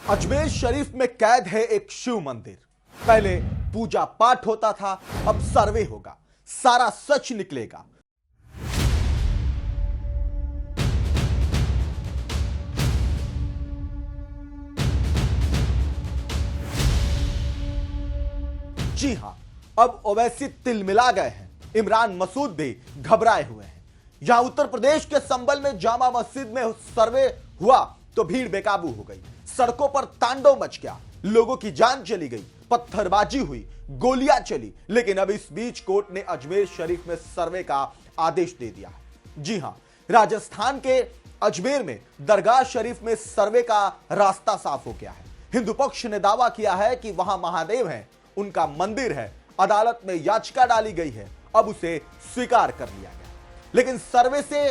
अजमेर शरीफ में कैद है एक शिव मंदिर। पहले पूजा पाठ होता था, अब सर्वे होगा, सारा सच निकलेगा। जी हां, अब ओवैसी तिलमिला गए हैं। इमरान मसूद भी घबराए हुए हैं। यहां उत्तर प्रदेश के संबल में जामा मस्जिद में सर्वे हुआ तो भीड़ बेकाबू हो गई। सड़कों पर तांडव मच गया, लोगों की जान चली गई, पत्थरबाजी हुई, गोलियां चली। लेकिन अब इस बीच कोर्ट ने अजमेर शरीफ में सर्वे का आदेश दे दिया है। जी हां, राजस्थान के अजमेर में दरगाह शरीफ में सर्वे का रास्ता साफ हो गया है। हिंदू पक्ष ने दावा किया है कि वहां महादेव हैं, उनका मंदिर है। अदालत में याचिका डाली गई है, अब उसे स्वीकार कर लिया गया। लेकिन सर्वे से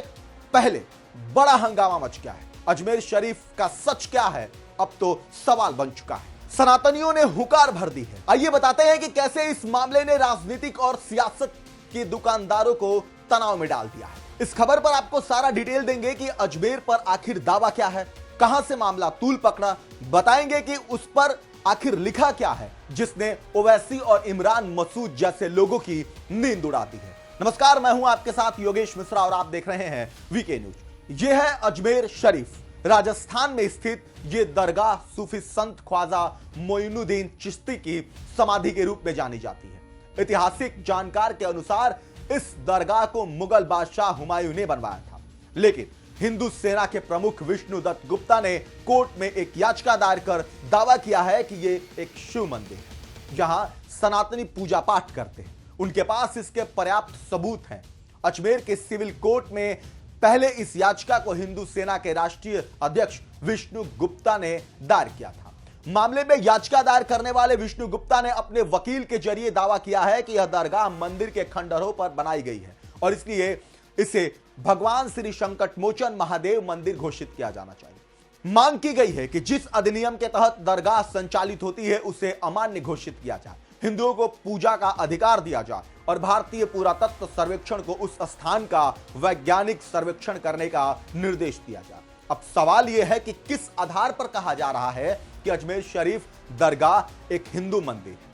पहले बड़ा हंगामा मच गया है। अजमेर शरीफ का सच क्या है, अब तो सवाल बन चुका है। सनातनियों ने हुकार भर दी है। आइए बताते हैं कि कैसे इस मामले ने राजनीतिक और सियासत के दुकानदारों को तनाव में डाल दिया है। इस खबर पर आपको सारा डिटेल देंगे कि अजमेर पर आखिर दावा क्या है, कहां से मामला तूल पकड़ा, बताएंगे कि उस पर आखिर लिखा क्या है जिसने ओवैसी और इमरान मसूद जैसे लोगों की नींद उड़ा दी है। नमस्कार, मैं हूं आपके साथ योगेश मिश्रा और आप देख रहे हैं वीके न्यूज। यह है अजमेर शरीफ, राजस्थान में स्थित यह दरगाह सूफी संत ख्वाजा मोइनुद्दीन चिश्ती की समाधि के रूप में जानी जाती है। ऐतिहासिक जानकार के अनुसार इस दरगाह को मुगल बादशाह हुमायूं ने बनवाया था, लेकिन हिंदू सेना के प्रमुख विष्णुदत्त गुप्ता ने कोर्ट में एक याचिका दायर कर दावा किया है कि यह एक शिव मंदिर है जहां सनातनी पूजा पाठ करते हैं। उनके पास इसके पर्याप्त सबूत हैं। अजमेर के सिविल कोर्ट में पहले इस याचिका को हिंदू सेना के राष्ट्रीय अध्यक्ष विष्णु गुप्ता ने दायर किया था। मामले में याचिका दायर करने वाले विष्णु गुप्ता ने अपने वकील के जरिए दावा किया है कि यह दरगाह मंदिर के खंडहरों पर बनाई गई है और इसलिए इसे भगवान श्री संकट मोचन महादेव मंदिर घोषित किया जाना चाहिए। मांग की गई है कि जिस अधिनियम के तहत दरगाह संचालित होती है उसे अमान्य घोषित किया जाए, हिंदुओं को पूजा का अधिकार दिया जाए और भारतीय पुरातत्व सर्वेक्षण को उस स्थान का वैज्ञानिक सर्वेक्षण करने का निर्देश दिया जाए। अब सवाल यह है कि किस आधार पर कहा जा रहा है कि अजमेर शरीफ दरगाह एक हिंदू मंदिर है।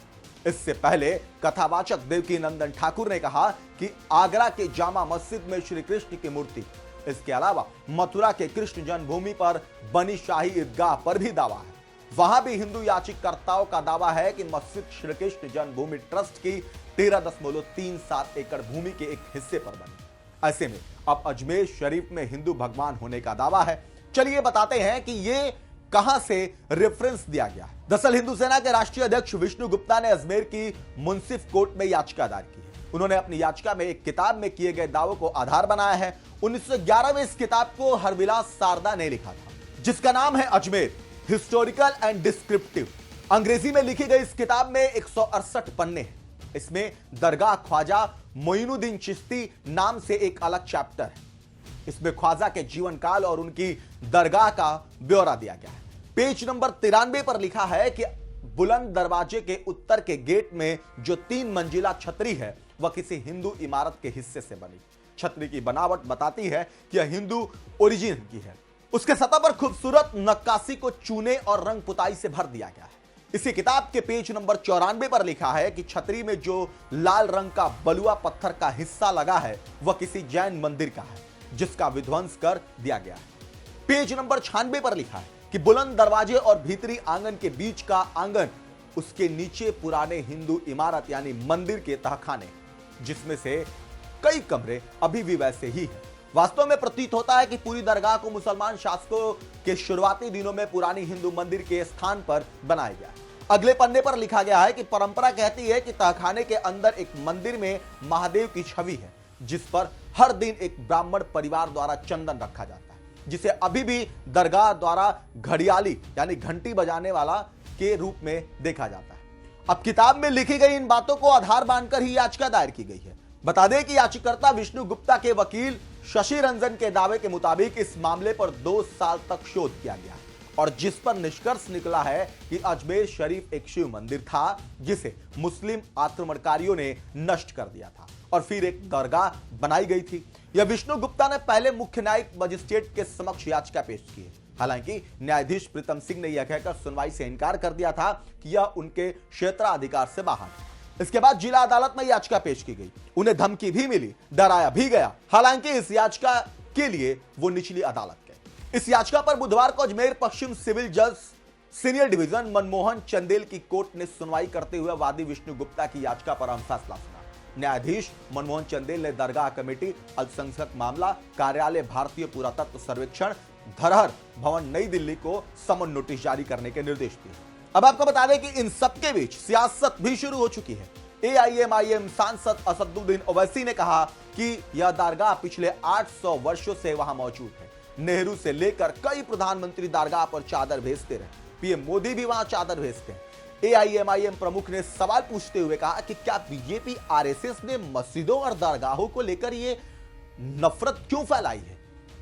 इससे पहले कथावाचक देवकी नंदन ठाकुर ने कहा कि आगरा के जामा मस्जिद में श्री कृष्ण की मूर्ति, इसके अलावा मथुरा के कृष्ण जन्मभूमि पर बनी शाही ईदगाह पर भी दावा है। वहां भी हिंदू याचिकाकर्ताओं का दावा है कि मस्जिद श्री कृष्ण जन्मभूमि ट्रस्ट की 13.37 एकड़ भूमि के एक हिस्से पर बनी। ऐसे में अब अजमेर शरीफ में हिंदू भगवान होने का दावा है। चलिए बताते हैं कि ये कहां से रेफरेंस दिया गया है। दरअसल हिंदू सेना के राष्ट्रीय अध्यक्ष विष्णु गुप्ता ने अजमेर की मुंसिफ कोर्ट में याचिका दायर की है। उन्होंने अपनी याचिका में एक किताब में किए गए दावों को आधार बनाया है। 1911 में इस किताब को हरविलास सारदा ने लिखा था, जिसका नाम है अजमेर हिस्टोरिकल एंड डिस्क्रिप्टिव। अंग्रेजी में लिखी गई इस किताब में 168 पन्ने हैं। इसमें दरगाह ख्वाजा मोइनुद्दीन चिश्ती नाम से एक अलग चैप्टर है। इसमें ख्वाजा के जीवन काल और उनकी दरगाह का ब्यौरा दिया गया है। पेज नंबर 93 पर लिखा है कि बुलंद दरवाजे के उत्तर के गेट में जो 3 मंजिला छतरी है वह किसी हिंदू इमारत के हिस्से से बनी। छतरी की बनावट बताती है कि यह हिंदू ओरिजिन की है। उसके सतह पर खूबसूरत नक्काशी को चूने और रंग पुताई से भर दिया गया है। इसी किताब के पेज नंबर 94 पर लिखा है कि छतरी में जो लाल रंग का बलुआ पत्थर का हिस्सा लगा है वह किसी जैन मंदिर का है, जिसका विध्वंस कर दिया गया है। पेज नंबर 96 पर लिखा है कि बुलंद दरवाजे और भीतरी आंगन के बीच का आंगन, उसके नीचे पुराने हिंदू इमारत यानी मंदिर के तहखाने, जिसमें से कई कमरे अभी भी वैसे ही हैं। वास्तव में प्रतीत होता है कि पूरी दरगाह को मुसलमान शासकों के शुरुआती दिनों में पुरानी हिंदू मंदिर के स्थान पर बनाया गया। अगले पन्ने पर लिखा गया है कि परंपरा कहती है कि तहखाने के अंदर एक मंदिर में महादेव की छवि है, जिस पर हर दिन एक ब्राह्मण परिवार द्वारा चंदन रखा जाता है, जिसे अभी भी दरगाह द्वारा घड़ियाली यानी घंटी बजाने वाला के रूप में देखा जाता है। अब किताब में लिखी गई इन बातों को आधार मानकर ही याचिका दायर की गई है। बता दें कि याचिकाकर्ता विष्णु गुप्ता के वकील शशि रंजन के दावे के मुताबिक इस मामले पर 2 साल तक शोध किया गया और जिस पर निष्कर्ष निकला है कि अजमेर शरीफ एक शिव मंदिर था, जिसे मुस्लिम आक्रमणकारियों ने नष्ट कर दिया था और फिर एक दरगाह बनाई गई थी। यह विष्णु गुप्ता ने पहले मुख्य न्यायिक मजिस्ट्रेट के समक्ष याचिका पेश की है। हालांकि न्यायाधीश प्रीतम सिंह ने यह कहकर सुनवाई से इनकार कर दिया था कि यह उनके क्षेत्राधिकार से बाहर है। इसके बाद जिला अदालत में याचिका पेश की गई, उन्हें धमकी भी मिली, डराया भी गया। हालांकि इस याचिका के लिए वो निचली अदालत गए। इस याचिका पर बुधवार को अजमेर पश्चिम सिविल जज सीनियर डिवीजन मनमोहन चंदेल की कोर्ट ने सुनवाई करते हुए वादी विष्णु गुप्ता की याचिका पर अहम फैसला सुना। न्यायाधीश मनमोहन चंदेल ने दरगाह कमेटी, अल्पसंख्यक मामला कार्यालय, भारतीय पुरातत्व सर्वेक्षण, धरहर भवन नई दिल्ली को समन नोटिस जारी करने के निर्देश दिए। अब आपको बता दें कि इन सबके बीच सियासत भी शुरू हो चुकी है। AIMIM सांसद असदुद्दीन ओवैसी ने कहा कि यह दरगाह पिछले 800 वर्षों से वहां मौजूद है। नेहरू से लेकर कई प्रधानमंत्री दरगाह पर चादर भेजते रहे, पीएम मोदी भी वहां चादर भेजते हैं। AIMIM प्रमुख ने सवाल पूछते हुए कहा कि क्या बीजेपी RSS ने मस्जिदों और दरगाहों को लेकर यह नफरत क्यों फैलाई है?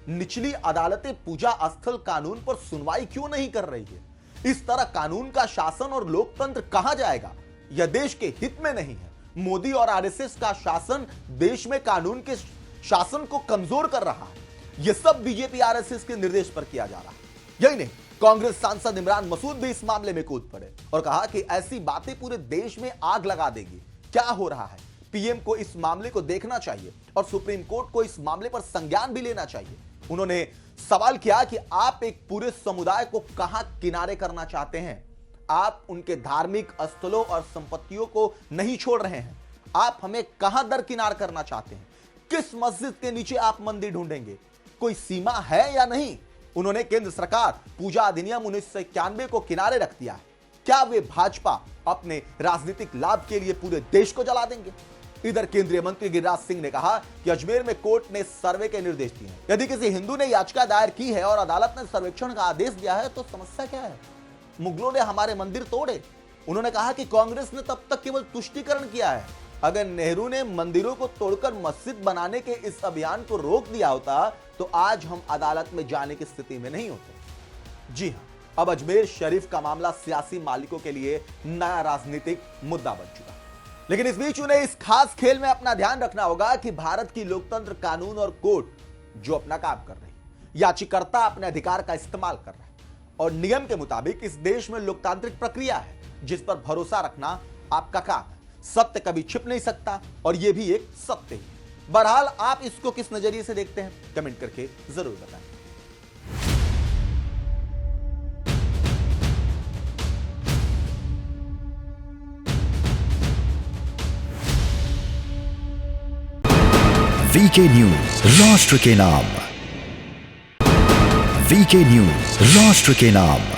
निचली अदालतें पूजा स्थल कानून पर सुनवाई क्यों नहीं कर रही है? इस तरह कानून का शासन और लोकतंत्र कहां जाएगा? यह देश के हित में नहीं है। मोदी और RSS का शासन देश में कानून के शासन को कमजोर कर रहा है। यह सब बीजेपी RSS के निर्देश पर किया जा रहा है। यही नहीं, कांग्रेस सांसद इमरान मसूद भी इस मामले में कूद पड़े और कहा कि ऐसी बातें पूरे देश में आग लगा देगी। क्या हो रहा है? पीएम को इस मामले को देखना चाहिए और सुप्रीम कोर्ट को इस मामले पर संज्ञान भी लेना चाहिए। उन्होंने सवाल किया कि आप एक पूरे समुदाय को कहां किनारे करना चाहते हैं? आप उनके धार्मिक स्थलों और संपत्तियों को नहीं छोड़ रहे हैं। आप हमें कहां दरकिनार करना चाहते हैं? किस मस्जिद के नीचे आप मंदिर ढूंढेंगे? कोई सीमा है या नहीं? उन्होंने केंद्र सरकार पूजा अधिनियम 1991 को किनारे रख दिया है। क्या वे भाजपा अपने राजनीतिक लाभ के लिए पूरे देश को जला देंगे? इधर केंद्रीय मंत्री गिरिराज सिंह ने कहा कि अजमेर में कोर्ट ने सर्वे के निर्देश दिए हैं। यदि किसी हिंदू ने याचिका दायर की है और अदालत ने सर्वेक्षण का आदेश दिया है तो समस्या क्या है? मुगलों ने हमारे मंदिर तोड़े। उन्होंने कहा कि कांग्रेस ने तब तक केवल तुष्टीकरण किया है। अगर नेहरू ने मंदिरों को तोड़कर मस्जिद बनाने के इस अभियान को रोक दिया होता तो आज हम अदालत में जाने की स्थिति में नहीं होते। जी हां, अब अजमेर शरीफ का मामला सियासी मालिकों के लिए नया राजनीतिक मुद्दा बन चुका है। लेकिन इस बीच उन्हें इस खास खेल में अपना ध्यान रखना होगा कि भारत की लोकतंत्र, कानून और कोर्ट जो अपना काम कर रही है, याचिकाकर्ता अपने अधिकार का इस्तेमाल कर रहा है और नियम के मुताबिक इस देश में लोकतांत्रिक प्रक्रिया है जिस पर भरोसा रखना आपका काम है। सत्य कभी छिप नहीं सकता और यह भी एक सत्य ही। बहरहाल आप इसको किस नजरिए से देखते हैं, कमेंट करके जरूर बताएं। वीके न्यूज, राष्ट्र के नाम। वीके न्यूज, राष्ट्र के नाम।